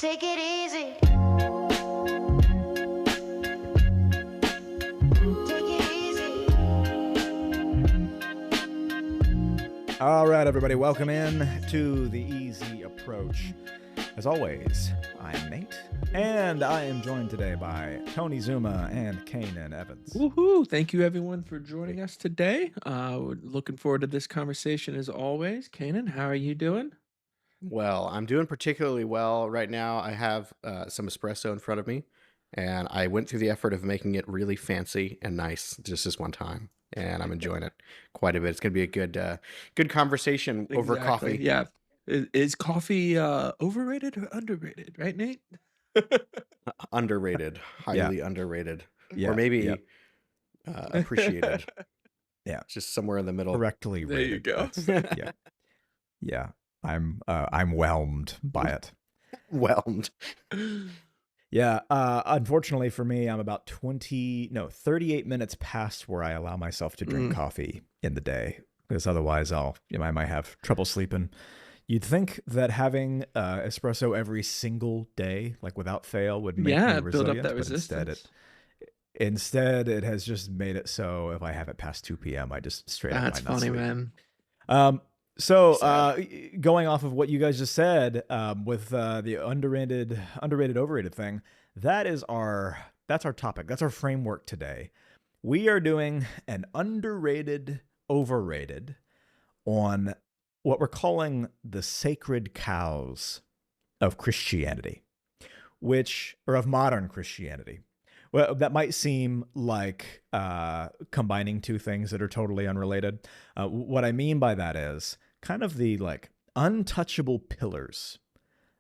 Take it easy. Take it easy. All right, everybody, welcome in to the Easy Approach. As always, I'm Nate, and I am joined today by Tony Zuma and Canaan Evans. Woohoo! Thank you, everyone, for joining us today. We're looking forward to this conversation as always. Canaan, how are you doing? Well, I'm doing particularly well right now. I have some espresso in front of me, and I went through the effort of making it really fancy and nice just this one time, and I'm enjoying it quite a bit. It's going to be a good conversation over coffee. Yeah. Is coffee overrated or underrated, right, Nate? Underrated, highly underrated, Yeah, or maybe yeah. appreciated. Yeah. Just somewhere in the middle. Correctly There rated. you go. That's- yeah. I'm whelmed by it. Whelmed. Yeah. Unfortunately for me, I'm about 38 minutes past where I allow myself to drink coffee in the day, because otherwise I might have trouble sleeping. You'd think that having espresso every single day, like without fail, would make me resilient, build up that but resistance. instead it has just made it so if I have it past 2 p.m., I just straight up That's might not funny, sleep. man. So going off of what you guys just said, with the underrated, overrated thing, that's our topic. That's our framework today. We are doing an underrated, overrated on what we're calling the sacred cows of Christianity, or of modern Christianity. Well, that might seem like combining two things that are totally unrelated. What I mean by that is kind of the like untouchable pillars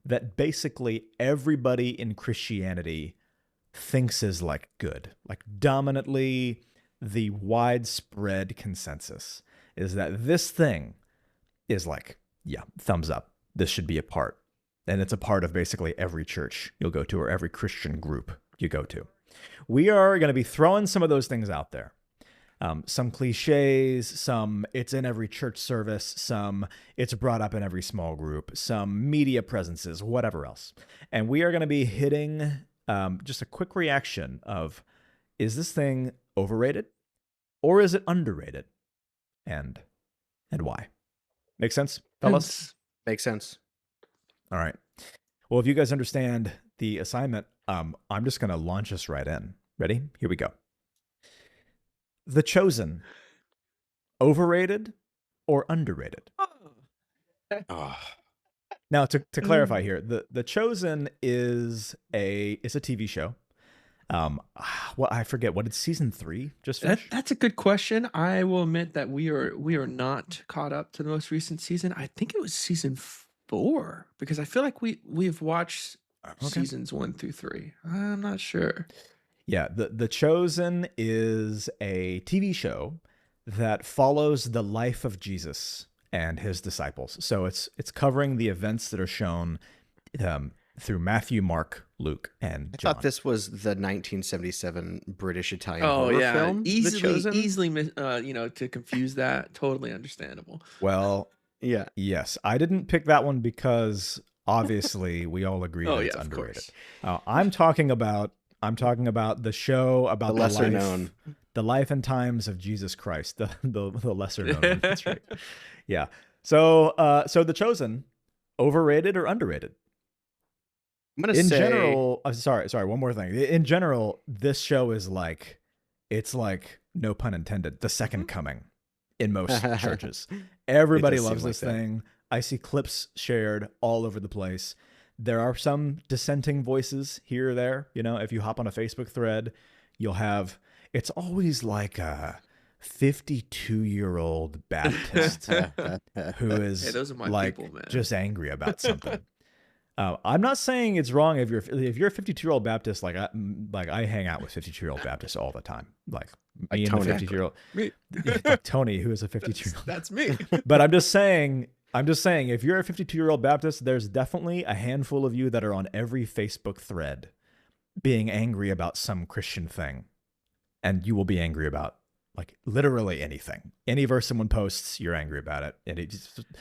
that basically everybody in Christianity thinks is like good, like dominantly the widespread consensus is that this thing is like, yeah, thumbs up. This should be a part. And it's a part of basically every church you'll go to or every Christian group you go to. We are going to be throwing some of those things out there. Some cliches, some it's in every church service, some it's brought up in every small group, some media presences, whatever else. And we are going to be hitting just a quick reaction of, is this thing overrated or is it underrated? And why? Make sense, fellas? Makes sense. All right. Well, if you guys understand the assignment, I'm just going to launch us right in. Ready? Here we go. The Chosen, overrated or underrated? Oh, Now, to clarify here, the Chosen is a TV show. Well, I forget, what did season 3 just finish? That's a good question. I will admit that we are not caught up to the most recent season. I think it was season 4, because I feel like we've watched seasons 1 through 3. I'm not sure. Yeah, the Chosen is a TV show that follows the life of Jesus and his disciples. So it's covering the events that are shown through Matthew, Mark, Luke, and John. I thought this was the 1977 British Italian horror film. The Chosen? Easily, to confuse that. Totally understandable. Well, Yeah. yes, I didn't pick that one because obviously we all agree that it's of underrated. course. I'm talking about the show about The lesser known. the life and times of Jesus Christ, the lesser known one. That's right. Yeah. So The Chosen, overrated or underrated? I'm gonna In say general, sorry, one more thing. In general, this show is like, it's like, no pun intended, the second coming in most churches. Everybody It does loves seem this like that. thing. I see clips shared all over the place. There are some dissenting voices here or there. You know, if you hop on a Facebook thread, you'll have, it's always like a 52-year-old Baptist who is Hey, those are my like people, man. just angry about something. I'm not saying it's wrong if you're a 52-year-old Baptist. Like I hang out with 52-year-old Baptists all the time. Like me and Tony. the 52-year-old, Me. like Tony, who is a 52-year-old. That's me. But I'm just saying, if you're a 52-year-old Baptist, there's definitely a handful of you that are on every Facebook thread being angry about some Christian thing, and you will be angry about like literally anything. Any verse someone posts, you're angry about it, and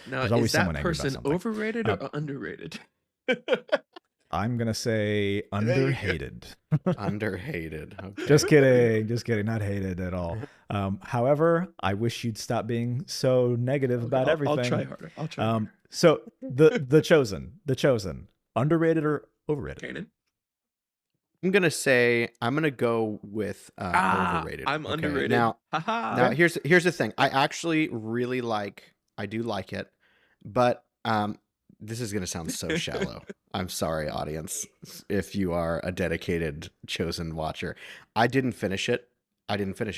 Now, there's always is that someone angry about person something. overrated or underrated? I'm gonna say underhated. Underhated. Okay. Just kidding, just kidding. Not hated at all. However, I wish you'd stop being so negative about everything. I'll try harder. I'll try harder. So the chosen, underrated or overrated? Canaan. I'm gonna go with overrated. I'm Okay, underrated. Now Haha. here's the thing. I actually really I do like it, but this is gonna sound so shallow. I'm sorry, audience, if you are a dedicated chosen watcher. I didn't finish it.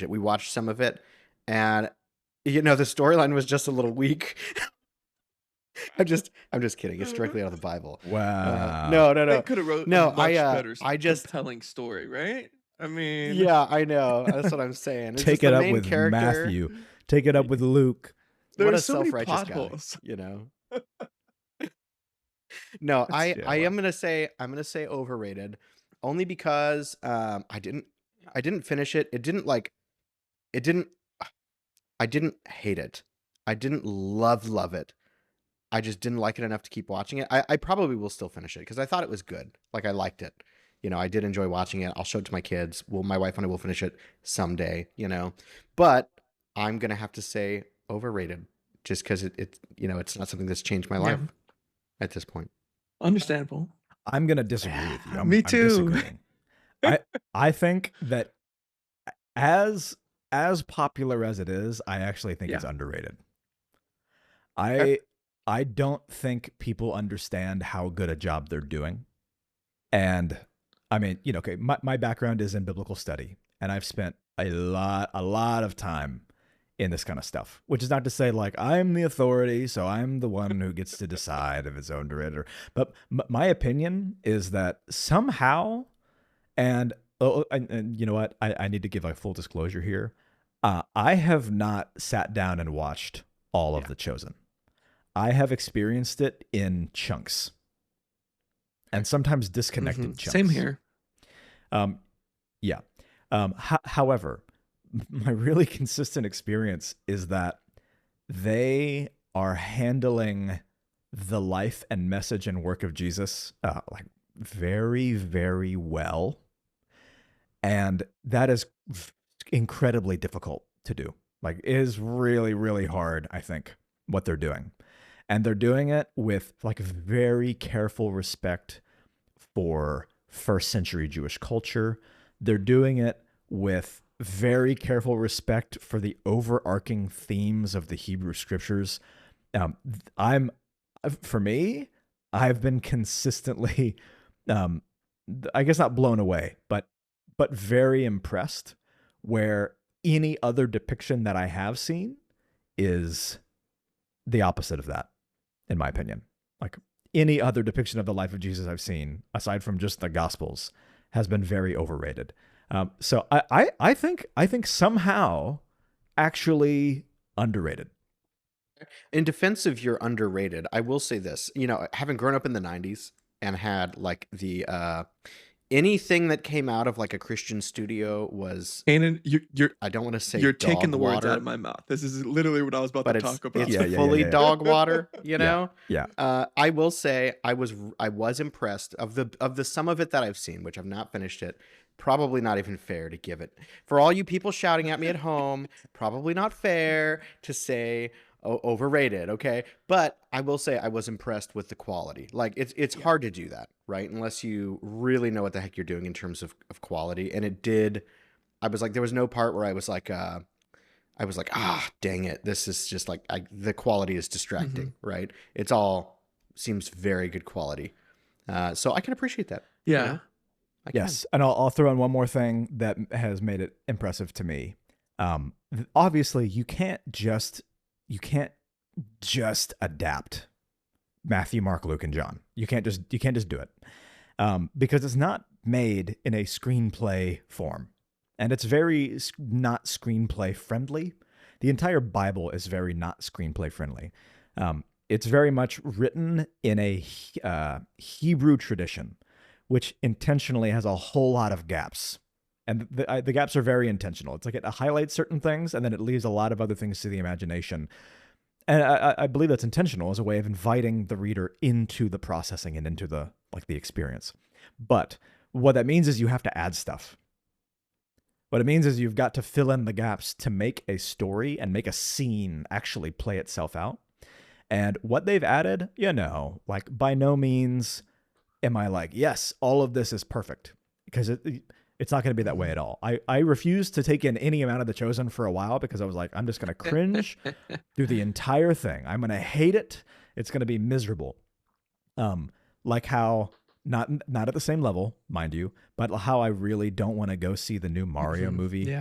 We watched some of it, and the storyline was just a little weak. I'm just kidding. It's directly out of the Bible. Wow. No. They could have wrote No, a much better, I just compelling story, right? I mean, yeah, I know. That's what I'm saying. It's Take just it the up main with character. Matthew. Take it up with Luke. there What are a so many self-righteous plot guy, holes. No, That's- yeah, I am well. gonna say overrated, only because I didn't finish it. It didn't I didn't hate it. I didn't love it. I just didn't like it enough to keep watching it. I probably will still finish it because I thought it was good. Like, I liked it. I did enjoy watching it. I'll show it to my kids. Well, my wife and I will finish it someday, But I'm going to have to say overrated just because it's not something that's changed my Yeah. life at this point. Understandable. I'm gonna disagree with you. Me I'm too. disagreeing. I think that as popular as it is, I actually think it's Yeah. underrated. Okay. I don't think people understand how good a job they're doing. And I mean, okay, my background is in biblical study, and I've spent a lot of time in this kind of stuff, which is not to say like I'm the authority, so I'm the one who gets to decide if it's underrated. But my opinion is that somehow, and you know what, I need to give a full disclosure here. I have not sat down and watched all of The Chosen. I have experienced it in chunks, and sometimes disconnected chunks. Same here. Yeah. However, my really consistent experience is that they are handling the life and message and work of Jesus like very, very well, and that is incredibly difficult to do. Like, it is really, really hard, I think, what they're doing. And they're doing it with like very careful respect for first century Jewish culture. They're doing it with very careful respect for the overarching themes of the Hebrew scriptures. For me, I've been consistently, I guess not blown away, but very impressed, where any other depiction that I have seen is the opposite of that, in my opinion. Like, any other depiction of the life of Jesus I've seen, aside from just the Gospels, has been very overrated. So I think somehow actually underrated. In defense of your underrated, I will say this. Having grown up in the 90s and had like the anything that came out of like a Christian studio was Canaan, you're I don't want to say you're dog taking the words water, out of my mouth. This is literally what I was about but to it's talk about. Yeah, fully yeah. dog water, Yeah. I will say I was impressed of the some of it that I've seen, which I've not finished it. Probably not even fair to give it. For all you people shouting at me at home, probably not fair to say overrated, okay? But I will say I was impressed with the quality. Like, it's hard to do that, right? Unless you really know what the heck you're doing in terms of quality. And it did. I was like, there was no part where I was like, dang it, this is just like the quality is distracting, right? It's all seems very good quality. So I can appreciate that. Yeah. I can. Yes, and I'll throw in one more thing that has made it impressive to me. Obviously, you can't just adapt Matthew, Mark, Luke, and John. You can't just do it because it's not made in a screenplay form, and it's very not screenplay friendly. The entire Bible is very not screenplay friendly. It's very much written in a Hebrew tradition, which intentionally has a whole lot of gaps. And the gaps are very intentional. It's like it highlights certain things, and then it leaves a lot of other things to the imagination. And I believe that's intentional as a way of inviting the reader into the processing and into the like the experience. But what that means is you have to add stuff. What it means is you've got to fill in the gaps to make a story and make a scene actually play itself out. And what they've added, like by no means am I like, yes, all of this is perfect, because it's not going to be that way at all. I refused to take in any amount of The Chosen for a while because I was like, I'm just going to cringe through the entire thing. I'm going to hate it. It's going to be miserable. Like how not at the same level, mind you, but how I really don't want to go see the new Mario movie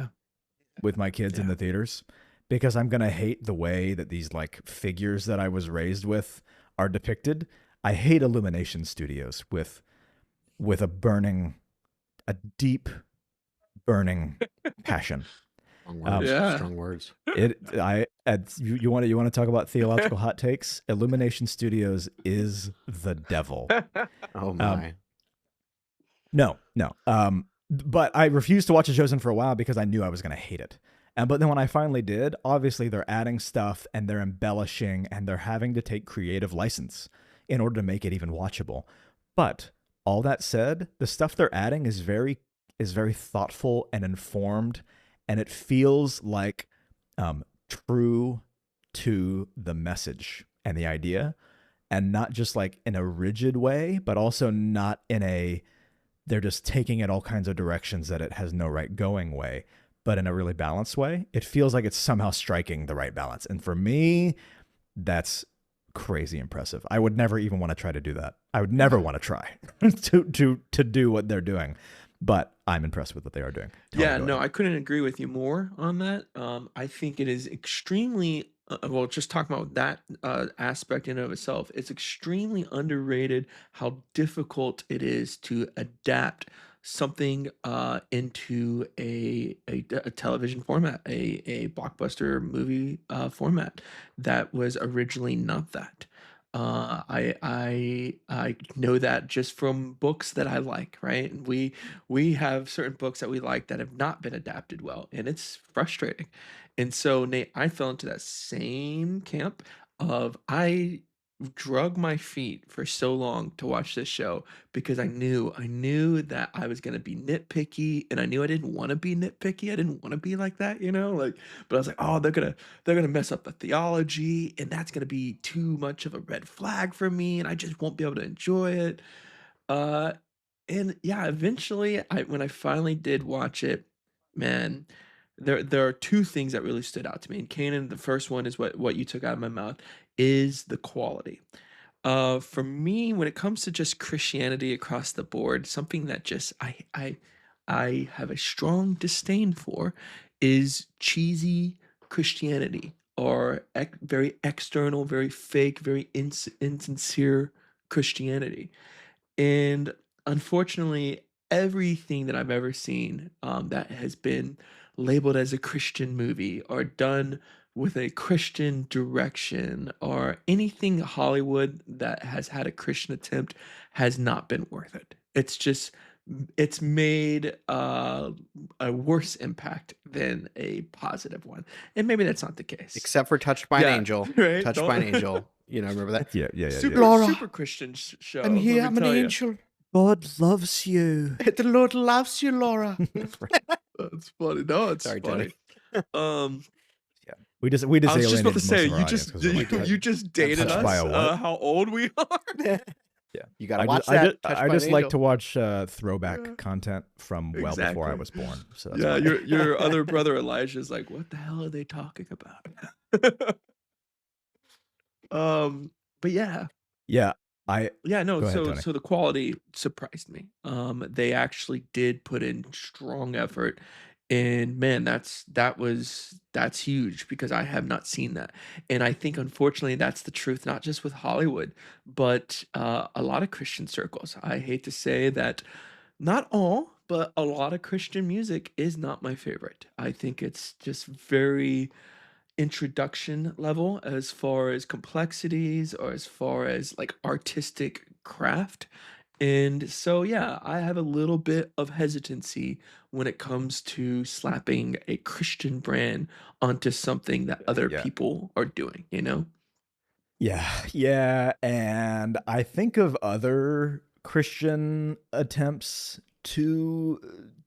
with my kids in the theaters, because I'm going to hate the way that these like figures that I was raised with are depicted. I hate Illumination Studios with a deep burning passion. Strong words. Strong words. You want to talk about theological hot takes? Illumination Studios is the devil. Oh my. No. But I refused to watch The Chosen for a while because I knew I was going to hate it. But then when I finally did, obviously they're adding stuff and they're embellishing and they're having to take creative license in order to make it even watchable. But all that said, the stuff they're adding is very thoughtful and informed, and it feels like true to the message and the idea, and not just like in a rigid way, but also not in a they're just taking it all kinds of directions that it has no right going way, but in a really balanced way. It feels like it's somehow striking the right balance. And for me, that's crazy impressive. I would never even want to try to do that. I would never want to try to do what they're doing, but I'm impressed with what they are doing. I couldn't agree with you more on that. I think it is extremely just talking about that aspect in and of itself, it's extremely underrated how difficult it is to adapt something into a television format, a blockbuster movie format that was originally not that. I know that just from books that I like, right? And we have certain books that we like that have not been adapted well, and it's frustrating. And so, Nate, I fell into that same camp of I drug my feet for so long to watch this show because I knew that I was gonna be nitpicky, and I knew I didn't want to be nitpicky. I didn't want to be like that, but I was like, oh, they're gonna mess up the theology, and that's gonna be too much of a red flag for me, and I just won't be able to enjoy it. Uh, and yeah, eventually, when I finally did watch it, man, there are two things that really stood out to me. And Canaan, the first one is what you took out of my mouth, is the quality. For me, when it comes to just Christianity across the board, something that just I have a strong disdain for is cheesy Christianity, or very external, very fake, very insincere Christianity. And unfortunately, everything that I've ever seen that has been labeled as a Christian movie or done with a Christian direction, or anything Hollywood that has had a Christian attempt, has not been worth it. It's made a worse impact than a positive one. And maybe that's not the case. Except for Touched by an Yeah, Angel. right? Touched by an Angel. Remember that? Yeah. Super Christian show. I'm here. let me I'm an tell ya. angel. God loves you. The Lord loves you, Laura. That's funny. No, it's Sorry, funny. Um, We just I was just alienated about to most say, of our you audience just 'cause we're like, you just dated touched by a us. what? How old we are? yeah. You gotta I watch just, that. I just like to watch throwback content from well before I Exactly. was born. So that's Yeah, why. your other brother Elijah is like, what the hell are they talking about? But yeah. Yeah. Yeah, no, Go ahead, Tony. so the quality surprised me. They actually did put in strong effort, and man, that's huge because I have not seen that. And I think unfortunately that's the truth, not just with Hollywood, but a lot of Christian circles. I hate to say that, not all, but a lot of Christian music is not my favorite. I think it's just very introduction level as far as complexities, or as far as like artistic craft. And so, yeah, I have a little bit of hesitancy when it comes to slapping a Christian brand onto something that other Yeah. people are doing? Yeah. And I think of other Christian attempts to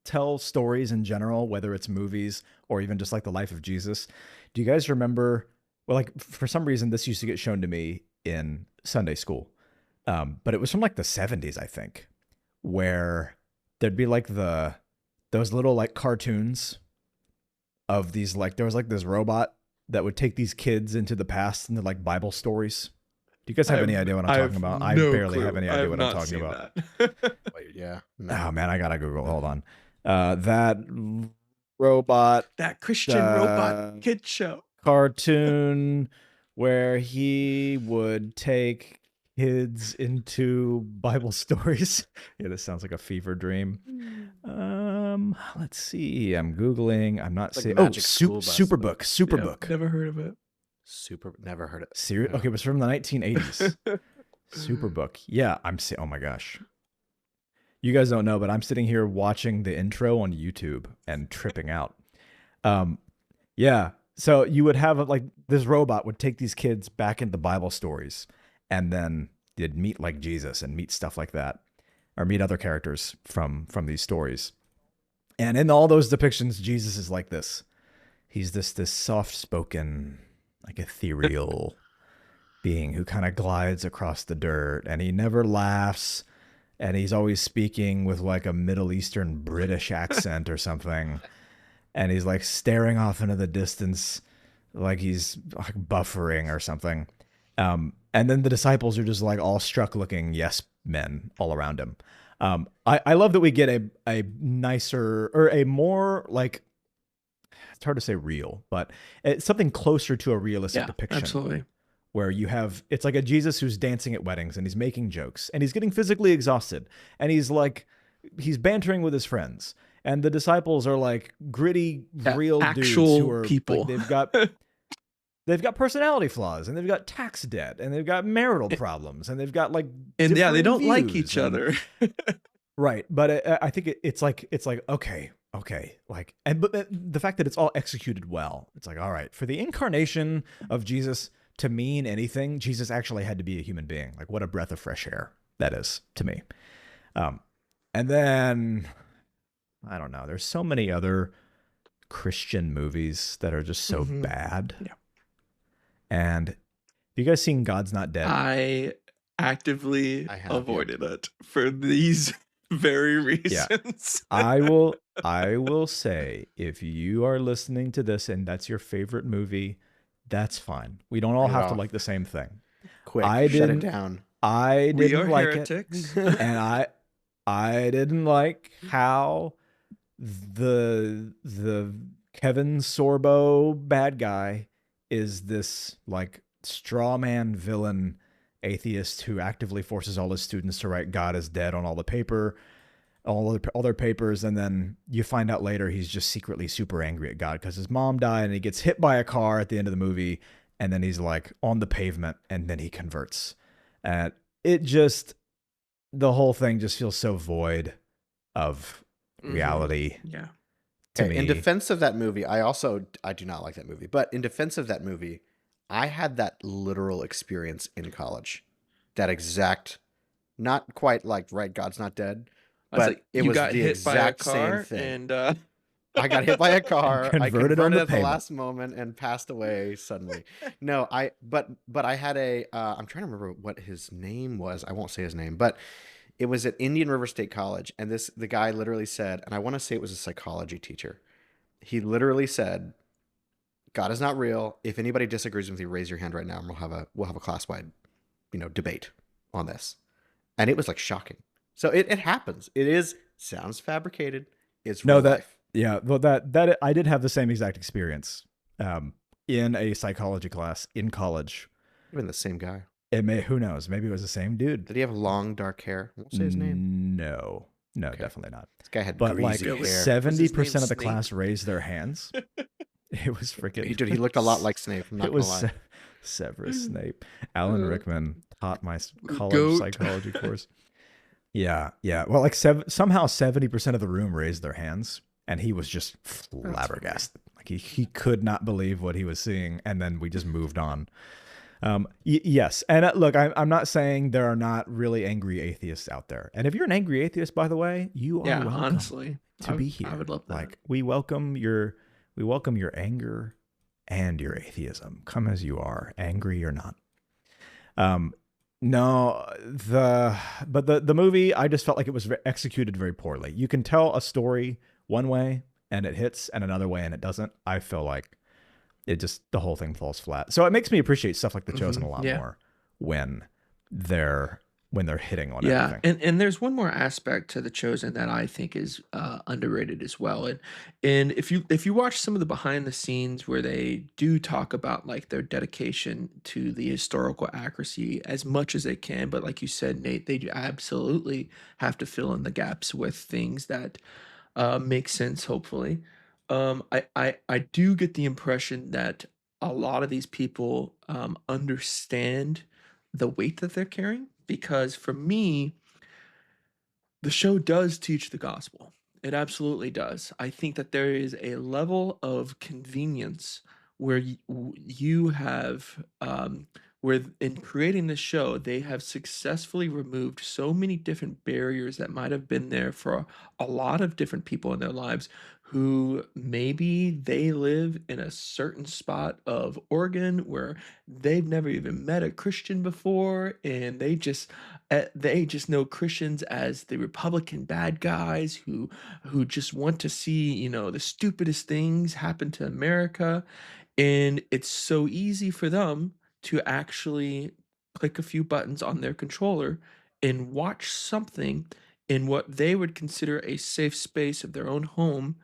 tell stories in general, whether it's movies or even just like the life of Jesus. Do you guys remember? Well, like for some reason, this used to get shown to me in Sunday school, but it was from like the 70s, I think, where there'd be like those little like cartoons of these, like there was like this robot that would take these kids into the past into like Bible stories. Do you guys have any idea what I'm talking about? I barely have any idea what I'm talking about. Wait, yeah. Oh man, I gotta Google. Hold on. That robot That Christian robot kid show. cartoon where he would take kids into Bible stories. Yeah, this sounds like a fever dream. Let's see. I'm Googling. I'm not Like seeing. Magic School Bus, Superbook. Superbook. Never heard of it. Never heard it. Serious? Okay, it was from the 1980s. Superbook. Yeah, oh my gosh. You guys don't know, but I'm sitting here watching the intro on YouTube and tripping out. Yeah. So you would have like this robot would take these kids back into Bible stories, and then they'd meet like Jesus and meet stuff like that, or meet other characters from these stories. And in all those depictions, Jesus is like this. He's this soft-spoken, like ethereal being who kind of glides across the dirt, and he never laughs, and he's always speaking with like a Middle Eastern British accent or something. And he's like staring off into the distance like he's like buffering or something. And then the disciples are just like all struck looking yes men all around him. I love that we get a nicer or a more like, it's hard to say real, but it's something closer to a realistic depiction. Absolutely. Where you have, it's like a Jesus who's dancing at weddings and he's making jokes and he's getting physically exhausted and he's bantering with his friends. And the disciples are like gritty, real dudes who are people. Like, they've got personality flaws and they've got tax debt and they've got marital problems and they've got like, and yeah, they don't like views each other. Right. But I think it's like, okay. Like, but the fact that it's all executed well, it's like, all right, for the incarnation of Jesus to mean anything, Jesus actually had to be a human being. Like, what a breath of fresh air that is to me. And then, I don't know, there's so many other Christian movies that are just so bad. Yeah. And have you guys seen God's Not Dead? I actively avoided it for these very reasons. Yeah. I will say, if you are listening to this and that's your favorite movie, that's fine. We don't all have to like the same thing. Quick, shut it down. I didn't like heretics. it. And I didn't like how the Kevin Sorbo bad guy is this like straw man villain atheist who actively forces all his students to write God is dead on all their papers, and then you find out later he's just secretly super angry at God because his mom died and he gets hit by a car at the end of the movie, and then he's like on the pavement and then he converts. And the whole thing just feels so void of reality. Yeah. To me. In defense of that movie, I do not like that movie, but in defense of that movie, I had that literal experience in college. That exact, not quite like, right, God's not dead, but like, it was the exact same thing. And I got hit by a car. I converted on the at the pavement. last moment and passed away suddenly. No, but I had I'm trying to remember what his name was. I won't say his name, but it was at Indian River State College, and the guy literally said, and I want to say it was a psychology teacher. He literally said, "God is not real. If anybody disagrees with you, raise your hand right now, and we'll have a class-wide, debate on this." And it was like shocking. So it happens. Sounds fabricated. It's real life. Yeah, well, that I did have the same exact experience in a psychology class in college. Even the same guy. Who knows? Maybe it was the same dude. Did he have long dark hair? I won't say his name. No, okay. Definitely not. This guy had greasy hair. 70% of the class raised their hands. It was freaking. Dude, he looked a lot like Snape. I'm not gonna lie. Severus Snape. Alan Rickman taught my college psychology course. Yeah. Well, like somehow 70% of the room raised their hands, and he was just flabbergasted. Like he could not believe what he was seeing, and then we just moved on. Yes. And look, I'm not saying there are not really angry atheists out there. And if you're an angry atheist, by the way, you are Yeah, welcome honestly, to be here. I would love that. Like we welcome your anger and your atheism. Come as you are, angry or not. No, the movie, I just felt like it was executed very poorly. You can tell a story one way and it hits, and another way and it doesn't. I feel like the whole thing falls flat. So it makes me appreciate stuff like The Chosen a lot more when they're hitting on everything. And there's one more aspect to The Chosen that I think is underrated as well. And if you watch some of the behind the scenes where they do talk about like their dedication to the historical accuracy as much as they can, but like you said, Nate, they do absolutely have to fill in the gaps with things that make sense, hopefully. I do get the impression that a lot of these people understand the weight that they're carrying, because for me, the show does teach the gospel. It absolutely does. I think that there is a level of convenience where you have, where in creating this show, they have successfully removed so many different barriers that might have been there for a lot of different people in their lives who maybe they live in a certain spot of Oregon where they've never even met a Christian before, and they just know Christians as the Republican bad guys who just want to see, the stupidest things happen to America. And it's so easy for them to actually click a few buttons on their controller and watch something in what they would consider a safe space of their own home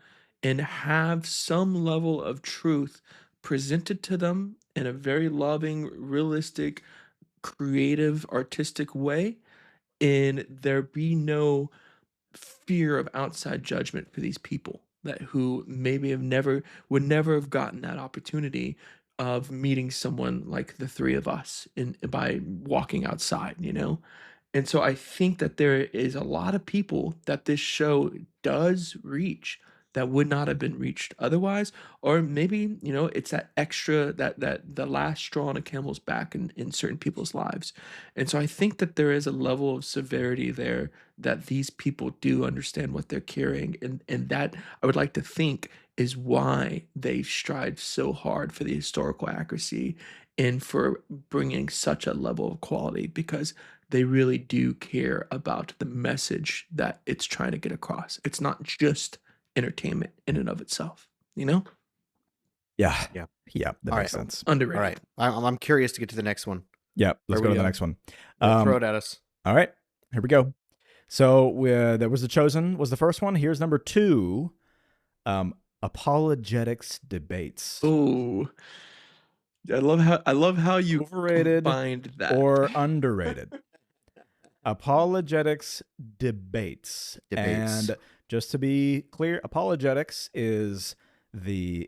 and have some level of truth presented to them in a very loving, realistic, creative, artistic way, and there be no fear of outside judgment for these people that who maybe would never have gotten that opportunity of meeting someone like the three of us in by walking outside. And so I think that there is a lot of people that this show does reach that would not have been reached otherwise, or maybe it's that extra, that the last straw on a camel's back in certain people's lives. And so I think that there is a level of severity there that these people do understand what they're carrying, and that I would like to think is why they strive so hard for the historical accuracy and for bringing such a level of quality, because they really do care about the message that it's trying to get across. It's not just entertainment in and of itself, you know? Yeah. Yeah. Yeah. That All makes right. sense. Underrated. All right. I'm curious to get to the next one. Yeah. Let's Are go to we, the next one. Throw it at us. All right. Here we go. So there was The Chosen was the first one. Here's number 2. Apologetics debates. Oh, I love how you Overrated combined that. or underrated. Apologetics debates. And just to be clear, apologetics is the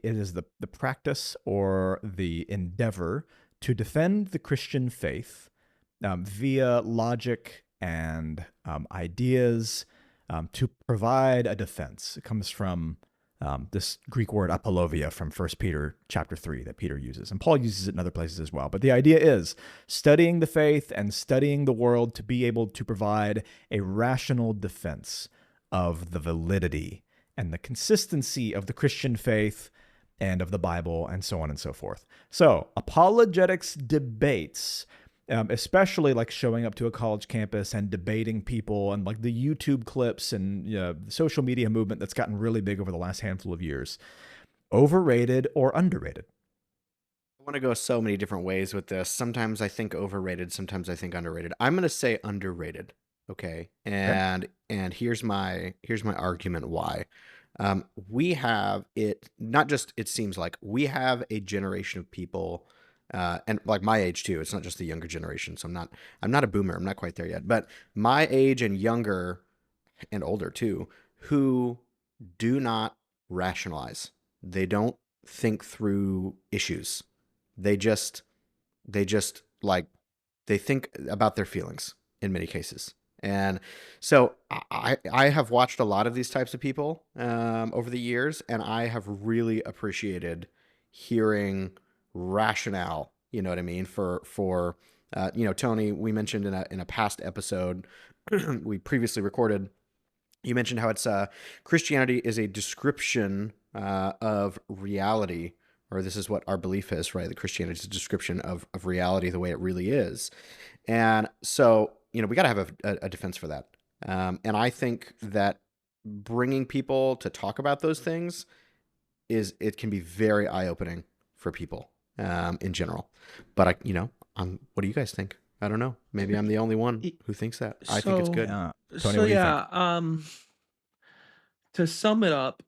practice or the endeavor to defend the Christian faith via logic and ideas, to provide a defense. It comes from this Greek word apologia from 1 Peter chapter 3 that Peter uses, and Paul uses it in other places as well. But the idea is studying the faith and studying the world to be able to provide a rational defense of the validity and the consistency of the Christian faith and of the Bible, and so on and so forth. So apologetics debates, especially like showing up to a college campus and debating people, and like the YouTube clips and the social media movement that's gotten really big over the last handful of years. Overrated or underrated? I want to go so many different ways with this. Sometimes I think overrated, sometimes I think underrated. I'm going to say underrated. Okay. And here's my argument why. We have it, not just, it seems like we have a generation of people, and like my age too. It's not just the younger generation. So I'm not a boomer. I'm not quite there yet, but my age and younger and older too, who do not rationalize. They don't think through issues. They just like, they think about their feelings in many cases. And so I have watched a lot of these types of people over the years, and I have really appreciated hearing rationale You know what I mean? Tony, we mentioned in a past episode we previously recorded. You mentioned how it's Christianity is a description of reality, or this is what our belief is, right? That Christianity is a description of reality the way it really is. And so, we got to have a defense for that. And I think that bringing people to talk about those things it can be very eye opening for people in general. But what do you guys think? I don't know. Maybe I'm the only one who thinks that. I think it's So, good. Yeah. Tony, so what do you think? yeah, to sum it up,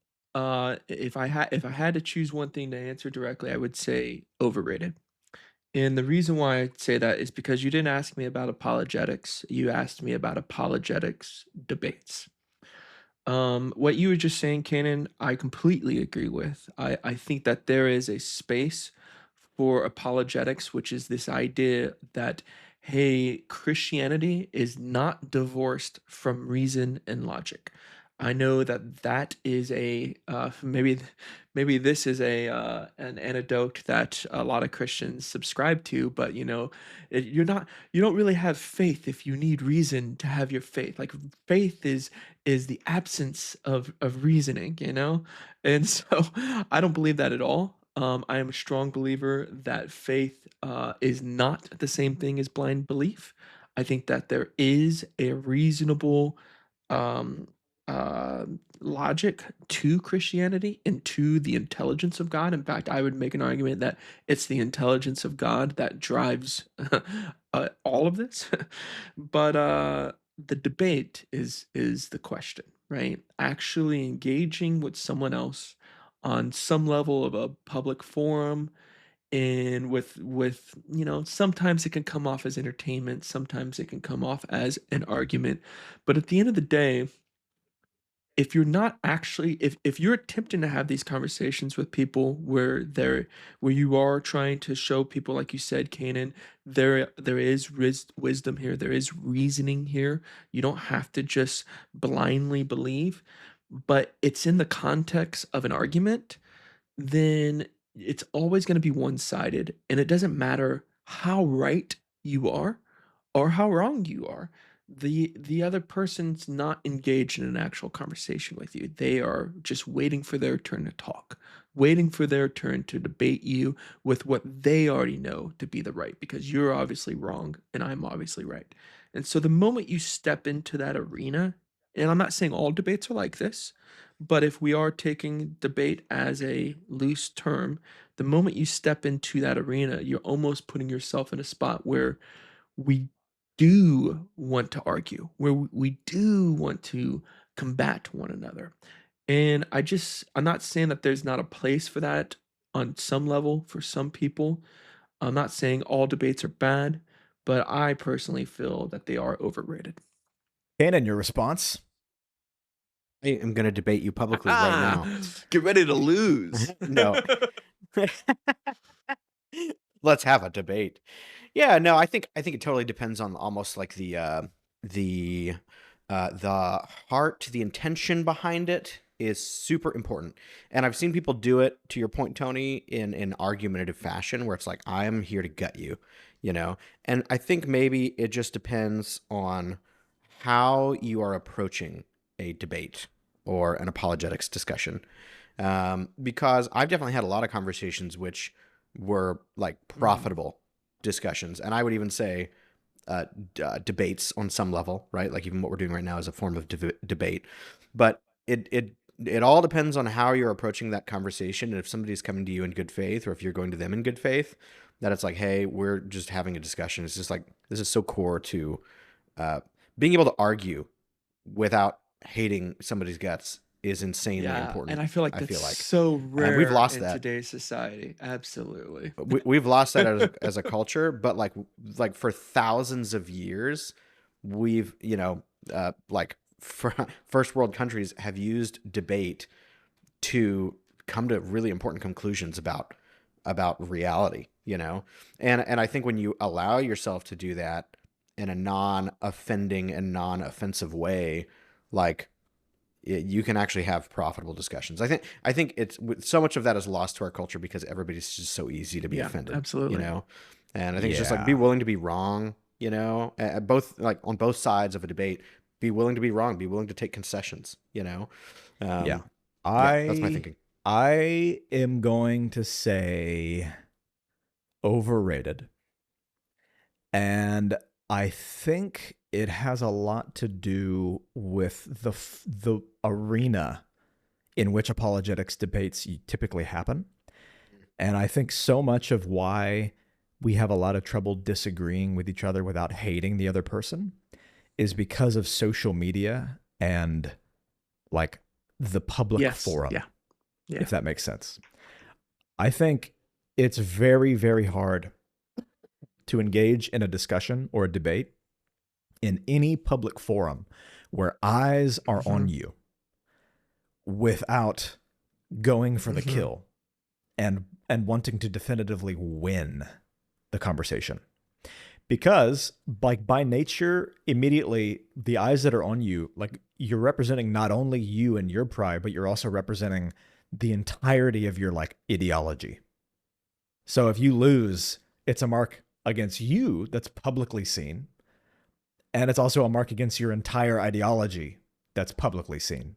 if I had to choose one thing to answer directly, I would say overrated. And the reason why I'd say that is because you didn't ask me about apologetics. You asked me about apologetics debates. What you were just saying, Canaan, I completely agree with. I think that there is a space for apologetics, which is this idea that, hey, Christianity is not divorced from reason and logic. I know that that is maybe this is an anecdote that a lot of Christians subscribe to, but you don't really have faith if you need reason to have your faith. Like faith is the absence of reasoning, and so I don't believe that at all. I am a strong believer that faith is not the same thing as blind belief. I think that there is a reasonable um, uh, logic to Christianity and to the intelligence of God. In fact, I would make an argument that it's the intelligence of God that drives all of this. But the debate is the question, right? Actually engaging with someone else on some level of a public forum, and with sometimes it can come off as entertainment, sometimes it can come off as an argument, but at the end of the day, if you're not actually if you're attempting to have these conversations with people where you are trying to show people, like you said, Canaan, there is wisdom here, there is reasoning here. You don't have to just blindly believe, but it's in the context of an argument, then it's always going to be one-sided, and it doesn't matter how right you are or how wrong you are. The other person's not engaged in an actual conversation with you. They are just waiting for their turn to talk, waiting for their turn to debate you with what they already know to be the right, because you're obviously wrong and I'm obviously right. And so the moment you step into that arena, and I'm not saying all debates are like this, but if we are taking debate as a loose term, the moment you step into that arena, you're almost putting yourself in a spot where we do want to argue, where we do want to combat one another. And I'm not saying that there's not a place for that on some level for some people. I'm not saying all debates are bad, but I personally feel that they are overrated. Canaan, your response? I am going to debate you publicly right now. Get ready to lose. No. Let's have a debate. Yeah, no, I think it totally depends on almost like the heart, the intention behind it is super important. And I've seen people do it, to your point, Tony, in an argumentative fashion where it's like, I am here to gut you, And I think maybe it just depends on how you are approaching a debate or an apologetics discussion. Because I've definitely had a lot of conversations which were like profitable discussions. And I would even say debates on some level, right? Like even what we're doing right now is a form of debate. But it all depends on how you're approaching that conversation. And if somebody's coming to you in good faith, or if you're going to them in good faith, that it's like, hey, we're just having a discussion. It's just like, this is so core to being able to argue without hating somebody's guts is insanely important. And I feel like that's so rare we've lost in that. today's society. Absolutely. We've lost that as a culture, but like for thousands of years, we've, first world countries have used debate to come to really important conclusions about reality, And I think when you allow yourself to do that in a non-offending and non-offensive way, like you can actually have profitable discussions. I think it's so much of that is lost to our culture because everybody's just so easy to be Yeah, offended, absolutely. you know? And I think it's just like, Yeah. be willing to be wrong, you know, both like on both sides of a debate, be willing to be wrong, be willing to take concessions, you know? Yeah. Yeah, that's my I thinking. I am going to say overrated. And I think it has a lot to do with the arena in which apologetics debates typically happen. And I think so much of why we have a lot of trouble disagreeing with each other without hating the other person is because of social media and like the public Yes. forum, Yeah. Yeah. if that makes sense. I think it's very, very hard to engage in a discussion or a debate in any public forum where eyes are on you without going for the kill and wanting to definitively win the conversation. Because like by nature, immediately the eyes that are on you, like you're representing not only you and your pride, but you're also representing the entirety of your like ideology. So if you lose, it's a mark against you that's publicly seen. And it's also a mark against your entire ideology that's publicly seen.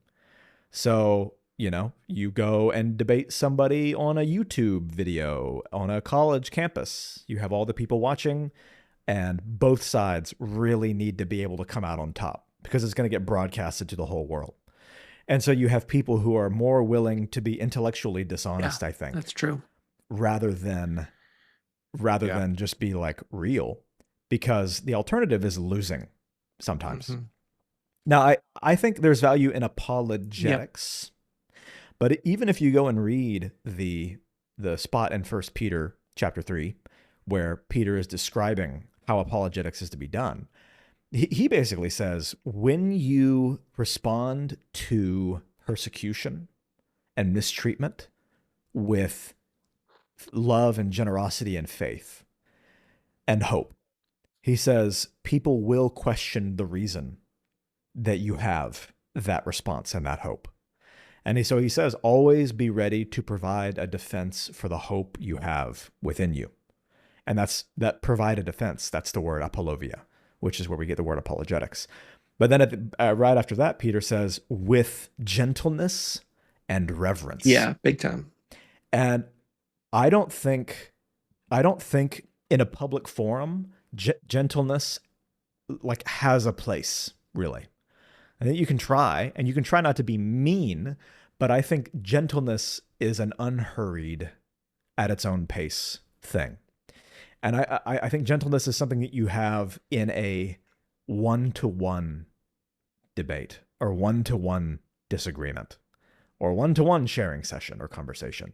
So, you know, you go and debate somebody on a YouTube video on a college campus. You have all the people watching, and both sides really need to be able to come out on top because it's going to get broadcasted to the whole world. And so you have people who are more willing to be intellectually dishonest, I think. That's true. Rather than just be like real, because the alternative is losing sometimes. Now, I think there's value in apologetics, but even if you go and read the spot in 1 Peter chapter 3, where Peter is describing how apologetics is to be done, he basically says, when you respond to persecution and mistreatment with love and generosity and faith and hope, he says people will question the reason that you have that response and that hope. And so he says, always be ready to provide a defense for the hope you have within you. And that provide a defense. That's the word apologia, which is where we get the word apologetics. But then right after that, Peter says, with gentleness and reverence. Yeah, big time. And I don't think in a public forum, gentleness like has a place, really. I think you can try, and you can try not to be mean, but I think gentleness is an unhurried, at its own pace thing. And I think gentleness is something that you have in a one-to-one debate or one-to-one disagreement or one-to-one sharing session or conversation,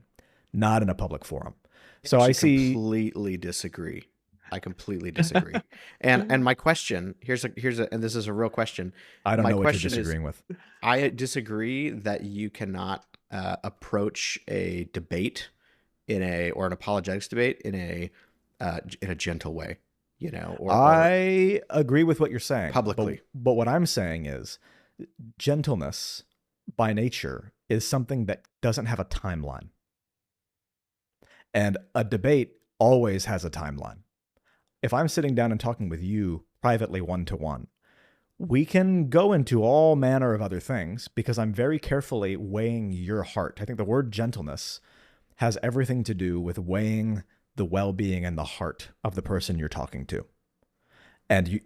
not in a public forum. So I completely disagree. I completely disagree. And my question, here's a and this is a real question. I don't my know what you're question disagreeing with. I disagree that you cannot approach a debate or an apologetics debate in a gentle way, you know. Or I agree with what you're saying publicly. But what I'm saying is gentleness by nature is something that doesn't have a timeline. And a debate always has a timeline. If I'm sitting down and talking with you privately one-to-one, we can go into all manner of other things because I'm very carefully weighing your heart. I think the word gentleness has everything to do with weighing the well-being and the heart of the person you're talking to. And you,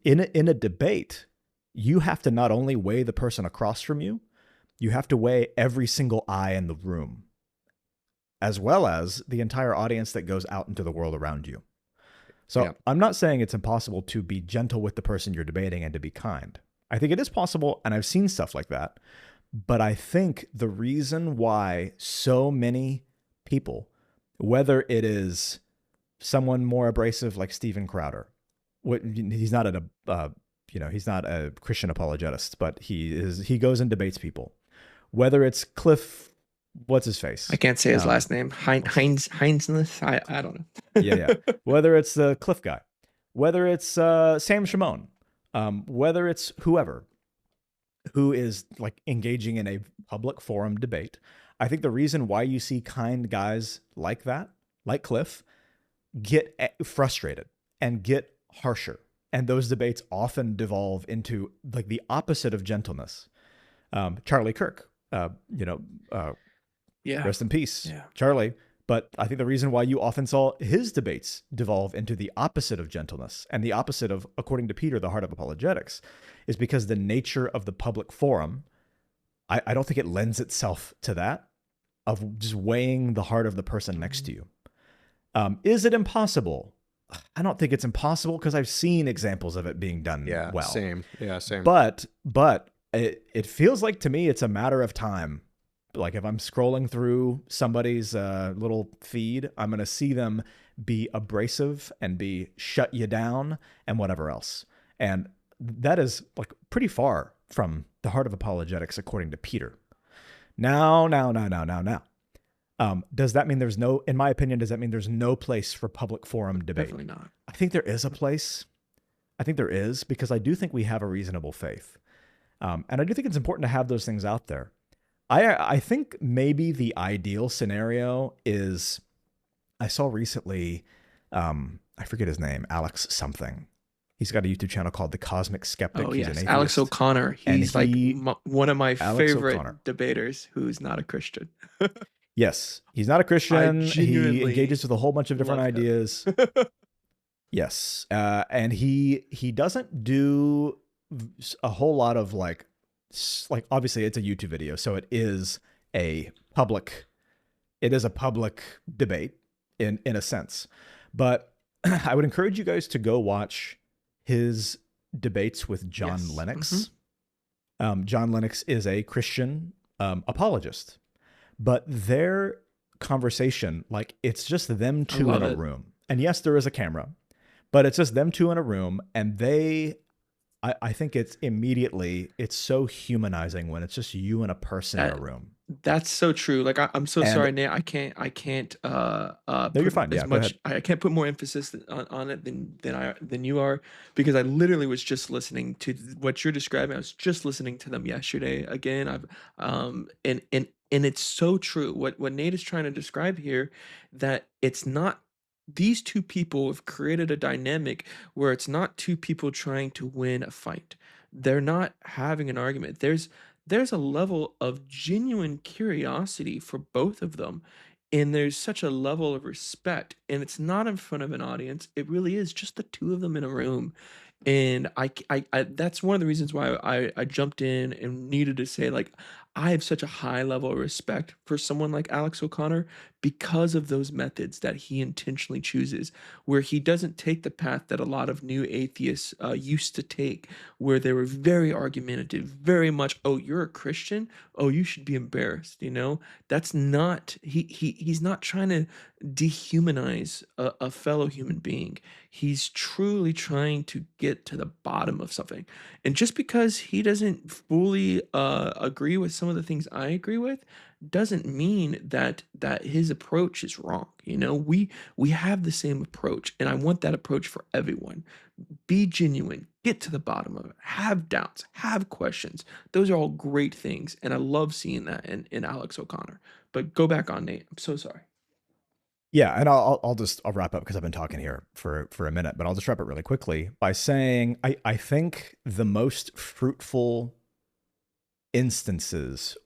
in a debate, you have to not only weigh the person across from you, you have to weigh every single eye in the room, as well as the entire audience that goes out into the world around you. So I'm not saying it's impossible to be gentle with the person you're debating and to be kind. I think it is possible, and I've seen stuff like that. But I think the reason why so many people, whether it is someone more abrasive like Steven Crowder, he's not he's not a Christian apologist, but he goes and debates people. Whether it's Cliff, what's his face? I can't say his last name. Heinzness. I don't know. yeah. Whether it's the Cliff guy, whether it's Sam Shimon, whether it's whoever, who is like engaging in a public forum debate. I think the reason why you see kind guys like that, like Cliff, get frustrated and get harsher, and those debates often devolve into like the opposite of gentleness. Charlie Kirk, Yeah. rest in peace, Yeah. Charlie. But I think the reason why you often saw his debates devolve into the opposite of gentleness and the opposite of, according to Peter, the heart of apologetics, is because the nature of the public forum, I don't think it lends itself to that, of just weighing the heart of the person next to you. Is it impossible? I don't think it's impossible, because I've seen examples of it being done well. Same. Yeah, same. But it feels like to me it's a matter of time. Like if I'm scrolling through somebody's little feed, I'm going to see them be abrasive and be shut you down and whatever else. And that is like pretty far from the heart of apologetics, according to Peter. Now. Does that mean there's no, in my opinion, does that mean there's no place for public forum debate? Definitely not. I think there is a place. I think there is, because I do think we have a reasonable faith. And I do think it's important to have those things out there. I think maybe the ideal scenario is, I saw recently, I forget his name, Alex something. He's got a YouTube channel called The Cosmic Skeptic. Oh, He's yes. an Alex atheist. O'Connor. He's one of my Alex favorite O'Connor. debaters who's not a Christian. Yes. He's not a Christian. He genuinely engages with a whole bunch of different love him. ideas. Yes. And he doesn't do a whole lot of like obviously it's a YouTube video, so it is a public debate in a sense. But I would encourage you guys to go watch his debates with John Yes. Lennox. John Lennox is a Christian apologist, but their conversation, like it's just them two in love a it. room. And yes, there is a camera, but it's just them two in a room, and I think it's so humanizing when it's just you and a person in a room. That's so true. Like I'm so And- sorry, Nate. I can't. No, you're put fine. as Yeah, go much. I can't put more emphasis on it than you are, because I literally was just listening to what you're describing. I was just listening to them yesterday again. And it's so true. What Nate is trying to describe here, that it's not. These two people have created a dynamic where it's not two people trying to win a fight. They're not having an argument. There's a level of genuine curiosity for both of them, and there's such a level of respect, and it's not in front of an audience. It really is just the two of them in a room. And I that's one of the reasons why I jumped in and needed to say, like, I have such a high level of respect for someone like Alex O'Connor, because of those methods that he intentionally chooses, where he doesn't take the path that a lot of new atheists used to take, where they were very argumentative, very much, oh, you're a Christian, oh, you should be embarrassed. That's not, he's not trying to dehumanize a fellow human being. He's truly trying to get to the bottom of something. And just because he doesn't fully agree with some of the things I agree with, doesn't mean that his approach is wrong. We have the same approach, and I want that approach for everyone. Be genuine, get to the bottom of it, have doubts, have questions. Those are all great things, and I love seeing that in Alex O'Connor. But go back on, Nate. I'm so sorry. Yeah, and I'll wrap up, because I've been talking here for a minute, but I'll just wrap it really quickly by saying I think the most fruitful instances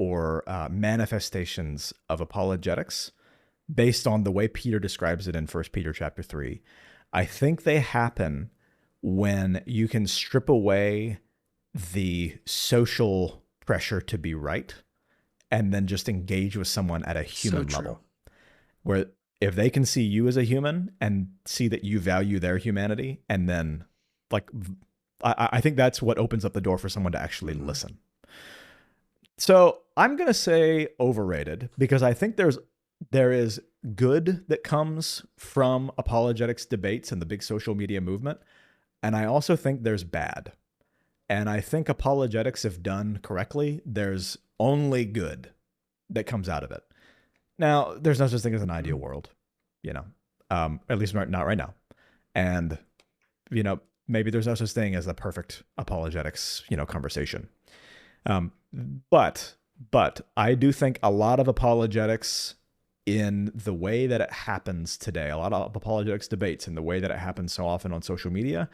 or manifestations of apologetics, based on the way Peter describes it in 1 Peter chapter 3, I think they happen when you can strip away the social pressure to be right, and then just engage with someone at a human So true. level. Where if they can see you as a human and see that you value their humanity, and then like, I think that's what opens up the door for someone to actually listen. So I'm going to say overrated, because I think there is good that comes from apologetics debates and the big social media movement. And I also think there's bad. And I think apologetics, if done correctly, there's only good that comes out of it. Now, there's no such thing as an ideal world, at least not right now. And, maybe there's no such thing as the perfect apologetics, conversation. Um, but I do think a lot of apologetics in the way that it happens today, a lot of apologetics debates in the way that it happens so often on social media,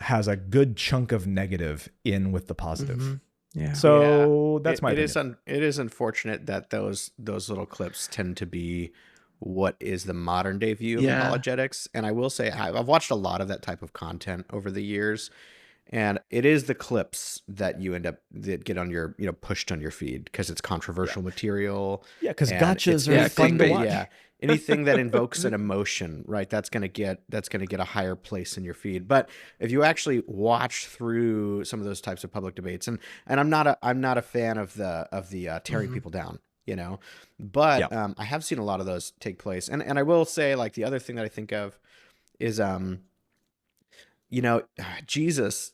has a good chunk of negative in with the positive. Mhm. Yeah. So that's my It is opinion. it is unfortunate that those little clips tend to be what is the modern day view of Yeah. apologetics. And I will say I've watched a lot of that type of content over the years, and it is the clips that you end up that get on your pushed on your feed because it's controversial material. Yeah, because And it's gotchas are Yeah, fun to clickbait. watch. yeah, anything that invokes an emotion, right? That's gonna get a higher place in your feed. But if you actually watch through some of those types of public debates, and I'm not a fan of the tearing Mhm. people down, but Yeah. I have seen a lot of those take place. And I will say, like, the other thing that I think of is Jesus,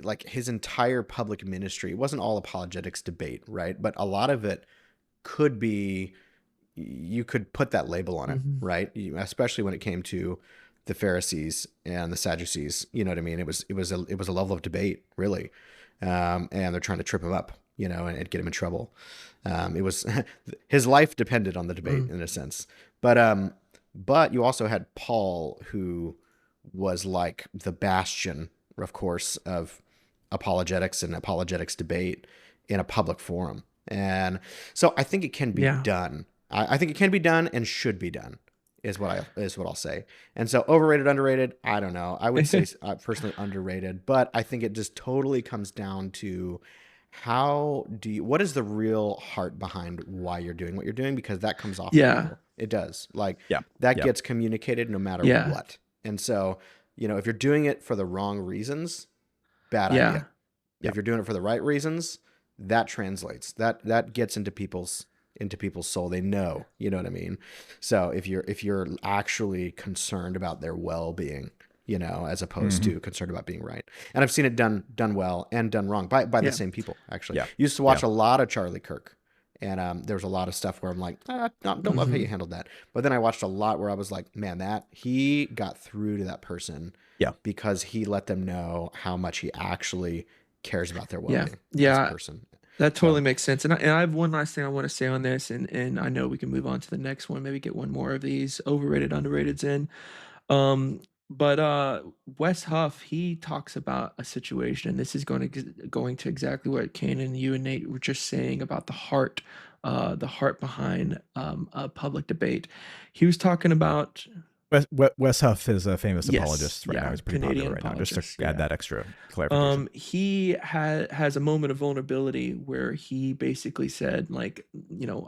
like his entire public ministry, it wasn't all apologetics debate, right? But a lot of it could be, you could put that label on it, Mhm. right? Especially when it came to the Pharisees and the Sadducees. You know what I mean? It was a level of debate, really, and they're trying to trip him up, and get him in trouble. It was his life depended on the debate in a sense, but you also had Paul, who was like the bastion, of course, of apologetics and apologetics debate in a public forum. And so I think it can be Yeah. done. I think it can be done and should be done, is what I'll say. And so overrated, underrated, I don't know. I would say personally underrated, but I think it just totally comes down to what is the real heart behind why you're doing what you're doing, because that comes off of Yeah. people. It does. Like Yeah. that Yeah. gets communicated no matter Yeah. what. And so, if you're doing it for the wrong reasons, bad Yeah. idea. Yeah. If you're doing it for the right reasons, that translates. That gets into people's soul. They know, you know what I mean? So if you're actually concerned about their well-being, as opposed to concerned about being right. And I've seen it done well and done wrong by Yeah. the same people, actually. Yeah. Used to watch a lot of Charlie Kirk. And there was a lot of stuff where I'm like, don't love how you handled that. But then I watched a lot where I was like, man, that he got through to that person, Yeah. because he let them know how much he actually cares about their well-being as a Yeah. person. That totally makes sense. And I have one last thing I want to say on this, and I know we can move on to the next one, maybe get one more of these overrated, underrateds in. But Wes Huff, he talks about a situation, and this is going to exactly what Canaan, you and Nate were just saying about the heart behind a public debate. He was talking about Wes Huff is a famous Yes, apologist right yeah, now. He's pretty Canadian popular right now. Just apologist, to add yeah. that extra clarification. He has a moment of vulnerability where he basically said, like,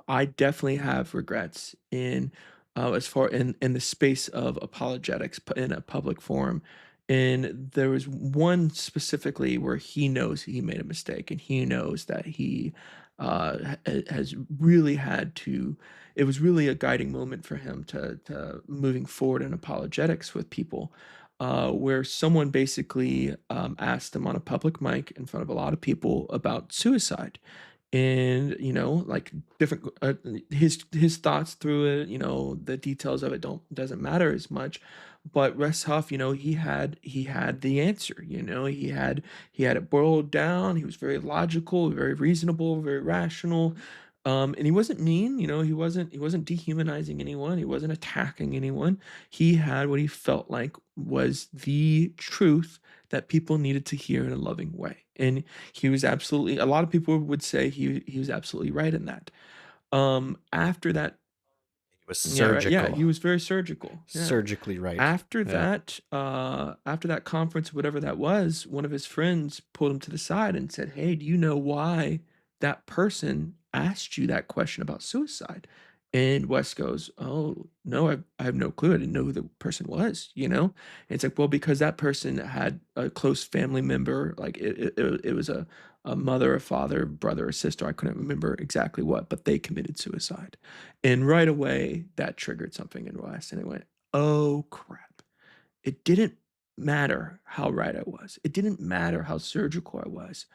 I definitely have regrets in as far in the space of apologetics in a public forum. And there was one specifically where he knows he made a mistake, and he knows that he has really had to. It was really a guiding moment for him to moving forward in apologetics with people, where someone basically asked him on a public mic in front of a lot of people about suicide, and like different his thoughts through it. The details of it doesn't matter as much, but Russ Huff, he had the answer. He had it boiled down. He was very logical, very reasonable, very rational. And he wasn't mean, he wasn't dehumanizing anyone, he wasn't attacking anyone. He had what he felt like was the truth that people needed to hear in a loving way. And he was absolutely, a lot of people would say he was absolutely right in that. After that, It was yeah, right, yeah, surgical. he was very surgical. Yeah. Surgically right. After Yeah. after that conference, whatever that was, one of his friends pulled him to the side and said, "Hey, do you know why that person asked you that question about suicide?" And Wes goes, "Oh, no, I have no clue. I didn't know who the person was, And it's like, well, because that person had a close family member, like it was a mother, a father, brother, or sister. I couldn't remember exactly what, but they committed suicide. And right away, that triggered something in Wes. And it went, oh crap. It didn't matter how right I was. It didn't matter how surgical I was.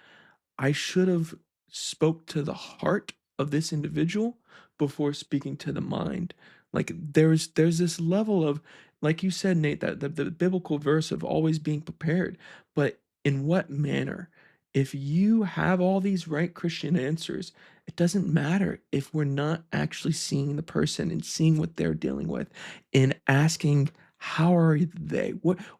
I should have spoke to the heart of this individual before speaking to the mind. Like there's this level of like you said, Nate, that the biblical verse of always being prepared, but in what manner? If you have all these right Christian answers, it doesn't matter if we're not actually seeing the person and seeing what they're dealing with and asking, how are they?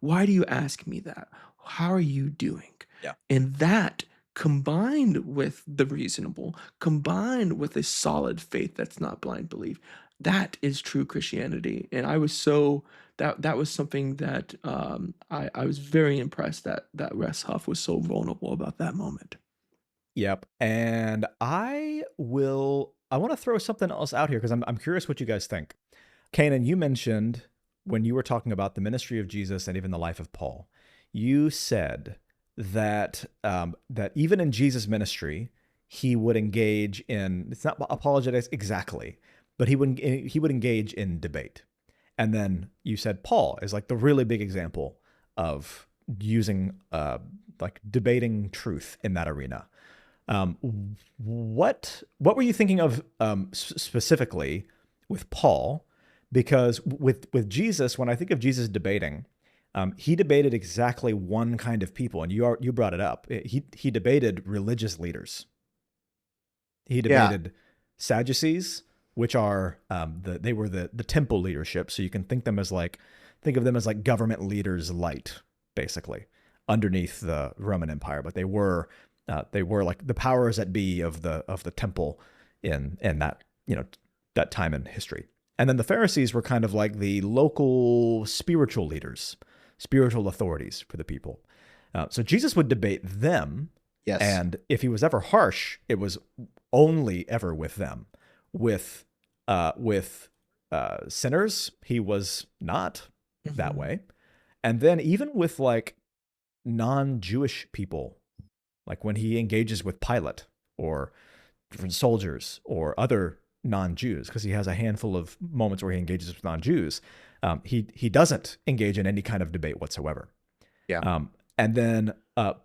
Why do you ask me that? How are you doing? Yeah. And that combined with the reasonable, combined with a solid faith that's not blind belief, that is true Christianity. And I was so that was something that I was very impressed that Russ Huff was so vulnerable about that moment. Yep. And I want to throw something else out here because I'm curious what you guys think. Canaan, you mentioned when you were talking about the ministry of Jesus and even the life of Paul, you said that that even in Jesus' ministry, he would engage in, it's not apologetics exactly, but he would engage in debate. And then you said Paul is like the really big example of using like debating truth in that arena. What were you thinking of specifically with Paul? Because with Jesus, when I think of Jesus debating, he debated exactly one kind of people, and you brought it up. He debated religious leaders. He Yeah. debated Sadducees, which are they were the temple leadership. So you can think of them as like government leaders light, basically, underneath the Roman Empire. But they were like the powers that be of the temple in that that time in history. And then the Pharisees were kind of like the local spiritual leaders, spiritual authorities for the people. So Jesus would debate them. Yes. And if he was ever harsh, it was only ever with them. With sinners, he was not that way. And then even with like non-Jewish people, like when he engages with Pilate or different soldiers or other non-Jews, because he has a handful of moments where he engages with non-Jews, he doesn't engage in any kind of debate whatsoever. Yeah. And then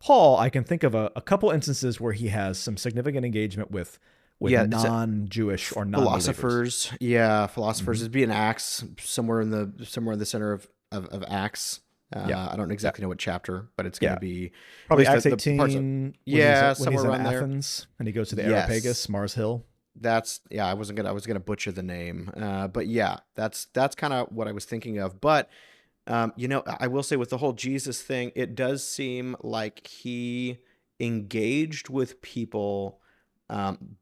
Paul, I can think of a couple instances where he has some significant engagement with non-Jewish or philosophers. Yeah, philosophers. Mhm. It'd be in Acts, somewhere in the center of Acts. Yeah. I don't exactly know what chapter, but it's going to be probably at least Acts the parts 18. of- when yeah, he's somewhere in around there. Athens and he goes to the Yes. Areopagus, Mars Hill. That's I was gonna butcher the name, but yeah, that's kind of what I was thinking of. But I will say with the whole Jesus thing, it does seem like he engaged with people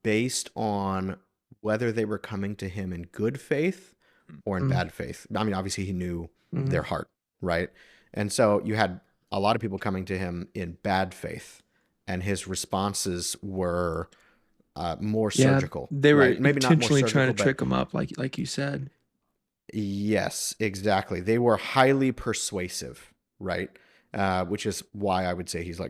based on whether they were coming to him in good faith or in Mm. bad faith. I mean, obviously he knew Mhm. their heart, right? And so you had a lot of people coming to him in bad faith, and his responses were more Yeah, surgical. they were right? Maybe not more intentionally trying to surgical, but trick him up, like you said. yes, exactly. They were highly persuasive, right? Which is why I would say he's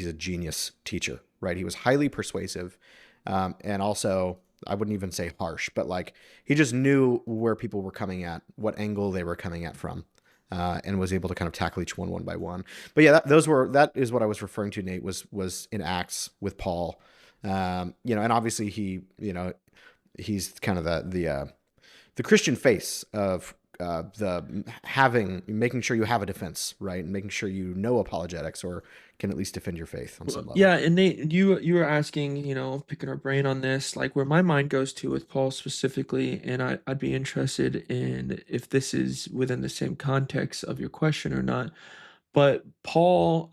a genius teacher, right? He was highly persuasive, and also I wouldn't even say harsh, but like he just knew where people were coming at, what angle they were coming at from, and was able to kind of tackle each one by one. But yeah, that is what I was referring to, Nate, was in Acts with Paul, and obviously he's kind of the Christian face of making sure you have a defense, right? And making sure you know apologetics or can at least defend your faith on some level. Yeah, and Nate, you were asking, picking our brain on this, like where my mind goes to with Paul specifically, and I'd be interested in if this is within the same context of your question or not. But Paul,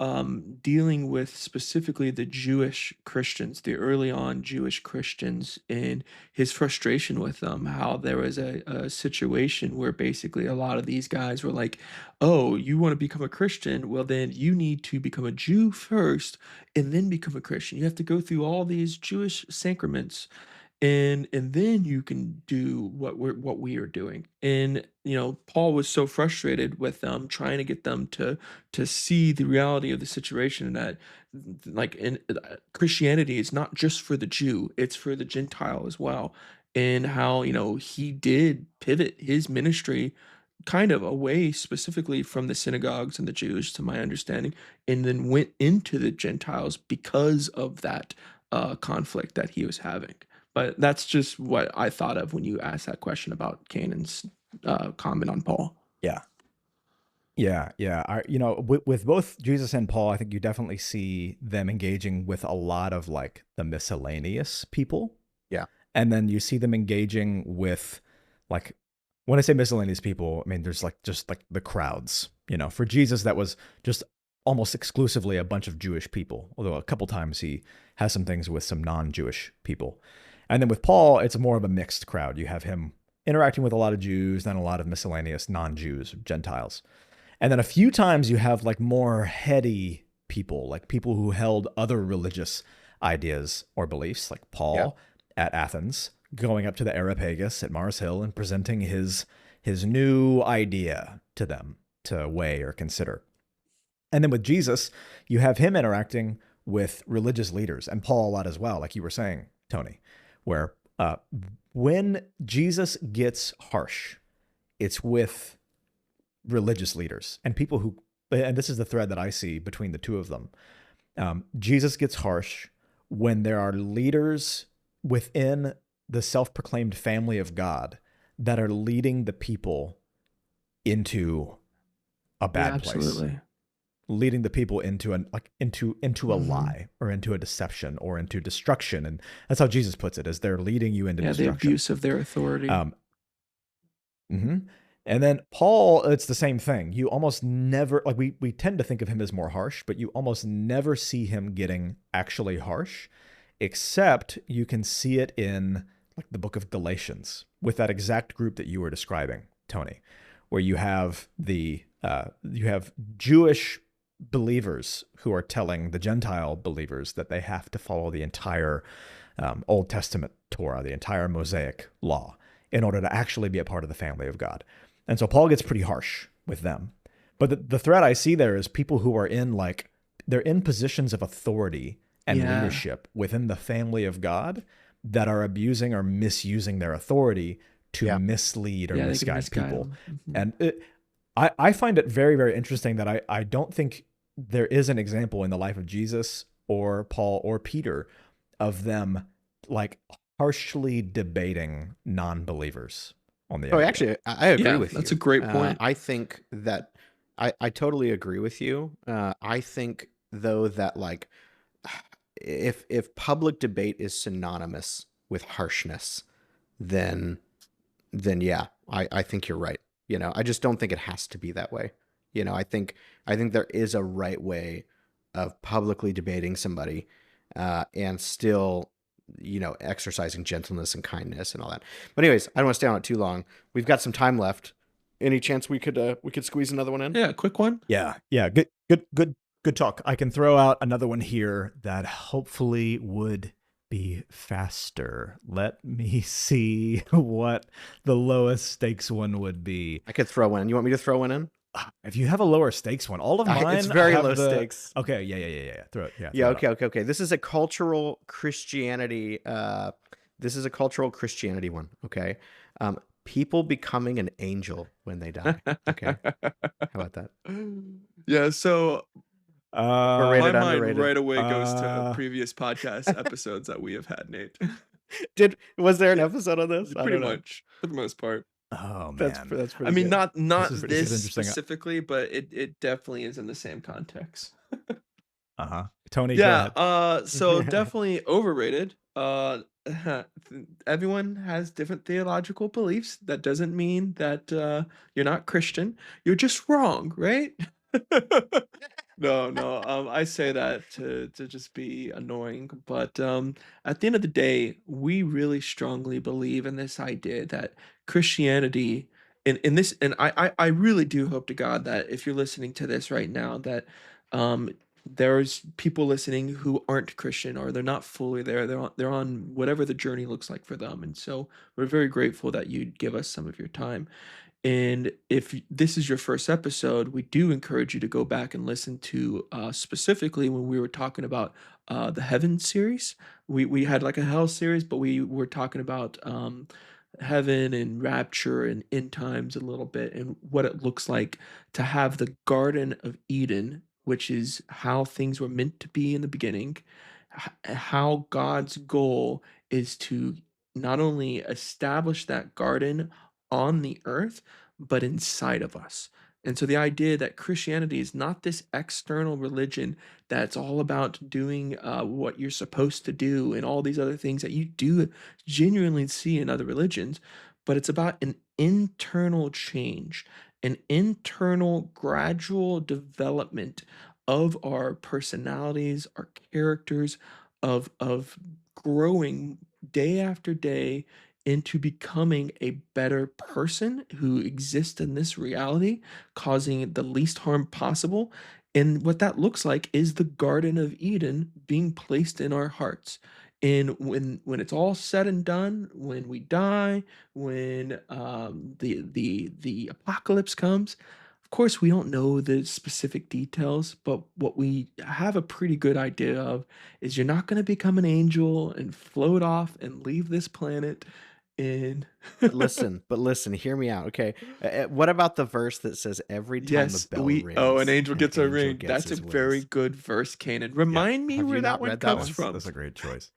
dealing with specifically the Jewish Christians, the early on Jewish Christians, and his frustration with them, how there was a situation where basically a lot of these guys were like, oh, you want to become a Christian? Well, then you need to become a Jew first and then become a Christian. You have to go through all these Jewish sacraments and then you can do what we are doing. And Paul was so frustrated with them, trying to get them to see the reality of the situation, that like in Christianity is not just for the Jew, it's for the Gentile as well. And how he did pivot his ministry kind of away specifically from the synagogues and the Jews, to my understanding, and then went into the Gentiles because of that conflict that he was having. But that's just what I thought of when you asked that question about Canaan's comment on Paul. Yeah. Yeah, yeah. With both Jesus and Paul, I think you definitely see them engaging with a lot of like the miscellaneous people. Yeah. And then you see them engaging with like when I say miscellaneous people, I mean there's like just like the crowds. For Jesus that was just almost exclusively a bunch of Jewish people, although a couple times he has some things with some non-Jewish people. And then with Paul, it's more of a mixed crowd. You have him interacting with a lot of Jews, then a lot of miscellaneous non-Jews, Gentiles. And then a few times you have like more heady people, like people who held other religious ideas or beliefs, like Yeah. Paul at Athens, going up to the Areopagus at Mars Hill and presenting his new idea to them to weigh or consider. And then with Jesus, you have him interacting with religious leaders and Paul a lot as well, like you were saying, Tony, where when Jesus gets harsh, it's with religious leaders and people who, and this is the thread that I see between the two of them. Jesus gets harsh when there are leaders within the self-proclaimed family of God that are leading the people into a Yeah, bad place, absolutely. leading the people into into a Mhm. lie or into a deception or into destruction. And that's how Jesus puts it, is they're leading you into Yeah, the destruction. abuse of their authority. Um, hmm And then Paul, it's the same thing. You almost never, like we tend to think of him as more harsh, but you almost never see him getting actually harsh, except you can see it in like the book of Galatians with that exact group that you were describing, Tony, where you have Jewish believers who are telling the Gentile believers that they have to follow the entire Old Testament Torah, the entire Mosaic law, in order to actually be a part of the family of God. And so Paul gets pretty harsh with them. But the thread I see there is people who are they're in positions of authority and Yeah. leadership within the family of God that are abusing or misusing their authority to Yeah. mislead or Yeah, they can misguide misguide people. 'em. Mhm. And I find it very, very interesting that I don't think there is an example in the life of Jesus or Paul or Peter of them like harshly debating non-believers on the Oh, idea. actually, I agree Yeah, with that's you. a great point. I think that I totally agree with you. I think though that like if public debate is synonymous with harshness, then yeah, I think you're right. I just don't think it has to be that way. I think there is a right way of publicly debating somebody, and still, exercising gentleness and kindness and all that. But anyways, I don't want to stay on it too long. We've got some time left. Any chance we could squeeze another one in? Yeah, quick one. Yeah, yeah, good talk. I can throw out another one here that hopefully would be faster. Let me see what the lowest stakes one would be. I could throw one in. You want me to throw one in? If you have a lower stakes one, all of mine It's very have low the stakes. Okay, yeah. Throw it. Yeah, Yeah, throw it out. okay. This is a cultural Christianity. This is a cultural Christianity one. Okay, people becoming an angel when they die. Okay, how about that? Yeah, so my Overrated, mind underrated. right away goes to Uh, previous podcast episodes that we have had, Nate. Was there an episode on this? I Pretty don't know. much, for the most part. oh That's man, that's I pretty mean, good. not this is this interesting. specifically, but it definitely is in the same context. Tony, go Yeah, ahead. so definitely overrated. Everyone has different theological beliefs. That doesn't mean that you're not Christian. You're just wrong, right? No. I say that to just be annoying, but at the end of the day, we really strongly believe in this idea that Christianity in this, and I really do hope to God that if you're listening to this right now, that um there's people listening who aren't Christian or they're not fully there. They're on whatever the journey looks like for them. And so we're very grateful that you'd give us some of your time. And if this is your first episode, we do encourage you to go back and listen to specifically when we were talking about the Heaven series. We had like a Hell series, but we were talking about heaven and rapture and end times a little bit and what it looks like to have the Garden of Eden, which is how things were meant to be in the beginning, how God's goal is to not only establish that garden on the earth, but inside of us. And so the idea that Christianity is not this external religion that's all about doing what you're supposed to do and all these other things that you do genuinely see in other religions, but it's about an internal change, an internal gradual development of our personalities, our characters, of growing day after day into becoming a better person who exists in this reality, causing the least harm possible. And what that looks like is the Garden of Eden being placed in our hearts. And when it's all said and done, when we die, when the apocalypse comes, of course we don't know the specific details, but what we have a pretty good idea of is you're not going to become an angel and float off and leave this planet. And But listen, hear me out. Okay. What about the verse that says every time yes, a bell rings, an angel an gets a angel ring. gets That's a his very wings? good verse, Canaan. Remind me Have where you that not one read that comes one? from. That's a great choice.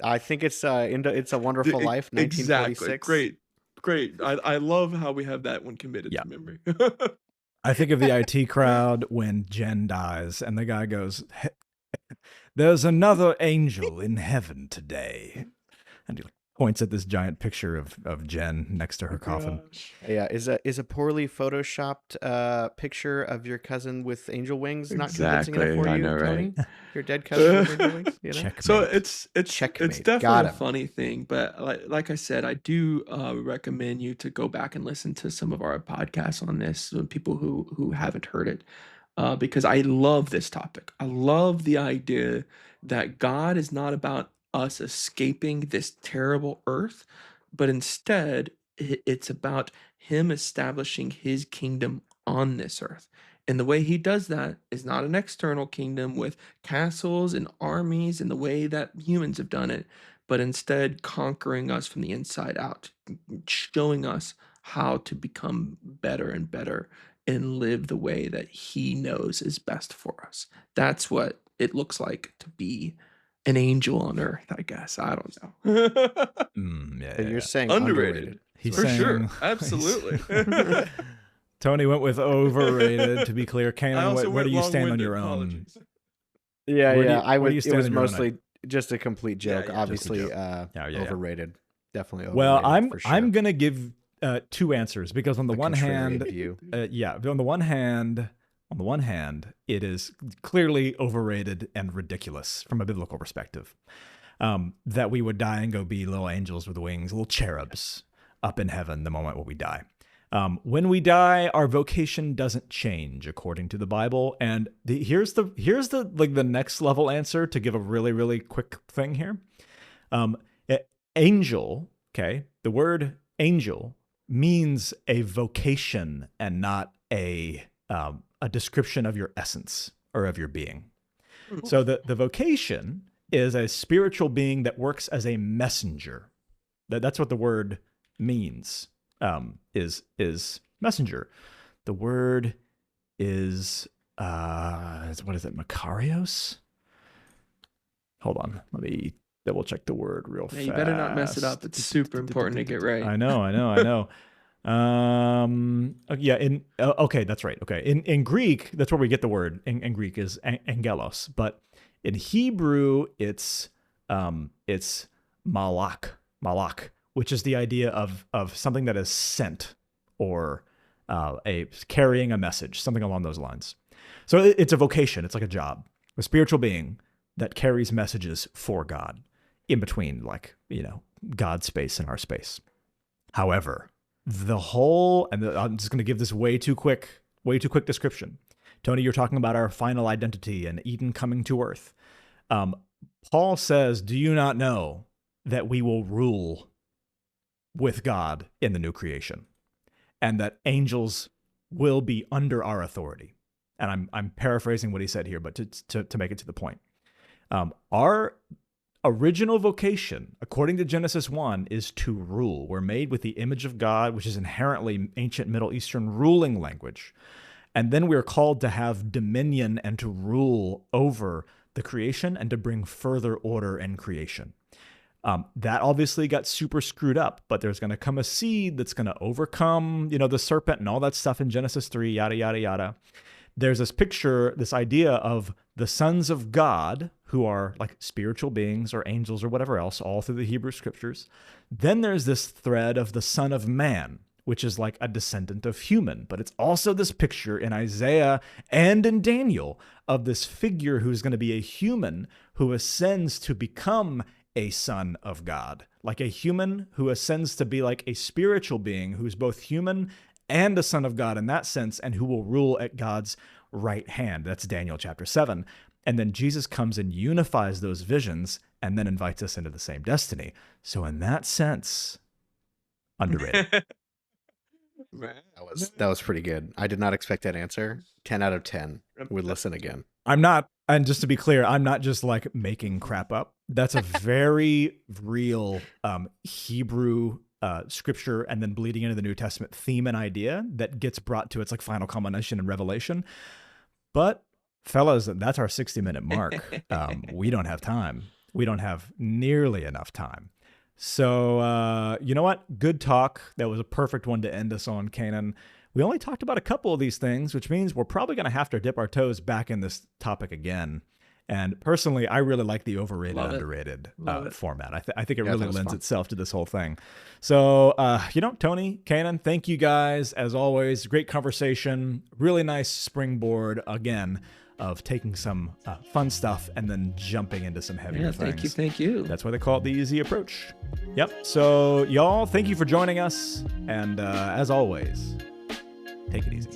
I think it's It's a Wonderful Life, Exactly. 1946. Great. I love how we have that one committed Yeah. to memory. I think of the IT crowd when Jen dies, and the guy goes, "There's another angel in heaven today," and he points at this giant picture of Jen next to her coffin. Gosh. Yeah, is a poorly photoshopped picture of your cousin with angel wings not convincing enough Exactly, for I you, know, Tony? right? Your dead cousin with angel wings, you know? Checkmate. So it's Checkmate. definitely Got a him. funny thing, but like I said, I do recommend you to go back and listen to some of our podcasts on this, people who haven't heard it, because I love this topic. I love the idea that God is not about us escaping this terrible earth, but instead it's about Him establishing His kingdom on this earth. And the way He does that is not an external kingdom with castles and armies in the way that humans have done it, but instead conquering us from the inside out, showing us how to become better and better and live the way that He knows is best for us. That's what it looks like to be an angel on earth, I guess. I don't know. Yeah, And you're saying Underrated. He's For saying, sure. Absolutely. Tony went with overrated. To be clear, I Canaan, also where do went you stand on long-winded. your own? Apologies. Yeah, Where do yeah. you- I where do would. you It stand was on your own? mostly just a complete joke. Yeah, just a Obviously, joke. Yeah. overrated. Definitely overrated. Well, for sure. I'm gonna give two answers because on the A one contrarian hand, view. on the one hand, it is clearly overrated and ridiculous from a biblical perspective. That we would die and go be little angels with wings, little cherubs up in heaven the moment when we die. When we die, our vocation doesn't change according to the Bible. And here's the like the next level answer to give a really, really quick thing here. Angel, okay, the word angel means a vocation and not a description of your essence or of your being. So the vocation is a spiritual being that works as a messenger. That's what the word means. Is messenger. The word is what is it? Makarios? Hold on, let me double check the word real fast. You better not mess it up. It's super important to get right. I know. Okay, that's right. Okay, in Greek, that's where we get the word. In Greek is angelos, but in Hebrew, it's malak, which is the idea of something that is sent or carrying a message, something along those lines. So it's a vocation. It's like a job, a spiritual being that carries messages for God in between, God's space and our space. However, I'm just going to give this way too quick description. Tony, you're talking about our final identity and Eden coming to earth. Paul says, do you not know that we will rule with God in the new creation and that angels will be under our authority? And I'm paraphrasing what he said here, but to make it to the point. Our original vocation, according to Genesis 1, is to rule. We're made with the image of God, which is inherently ancient Middle Eastern ruling language. And then we're called to have dominion and to rule over the creation and to bring further order in creation. That obviously got super screwed up, but there's going to come a seed that's going to overcome, the serpent and all that stuff in Genesis 3, yada, yada, yada. There's this picture, this idea of the sons of God, who are like spiritual beings or angels or whatever else, all through the Hebrew scriptures. Then there's this thread of the Son of Man, which is like a descendant of human. But it's also this picture in Isaiah and in Daniel of this figure who's going to be a human who ascends to become a son of God, like a human who ascends to be like a spiritual being who's both human and a son of God in that sense, and who will rule at God's right hand. That's Daniel chapter 7. And then Jesus comes and unifies those visions and then invites us into the same destiny. So in that sense, underrated. That was pretty good. I did not expect that answer. 10 out of 10 would listen again. I'm not, and just to be clear, I'm not just like making crap up. That's a very real Hebrew scripture and then bleeding into the New Testament theme and idea that gets brought to its like final culmination in Revelation. But fellas, that's our 60-minute mark. We don't have time. We don't have nearly enough time. So, you know what? Good talk. That was a perfect one to end us on, Canaan. We only talked about a couple of these things, which means we're probably going to have to dip our toes back in this topic again. And personally, I really like the overrated, underrated format. I think it really lends itself to this whole thing. So, Tony, Canaan, thank you guys. As always, great conversation. Really nice springboard, again, of taking some fun stuff and then jumping into some heavier things. Thank you. That's why they call it the easy approach. Yep. So, y'all, thank you for joining us. And as always, take it easy.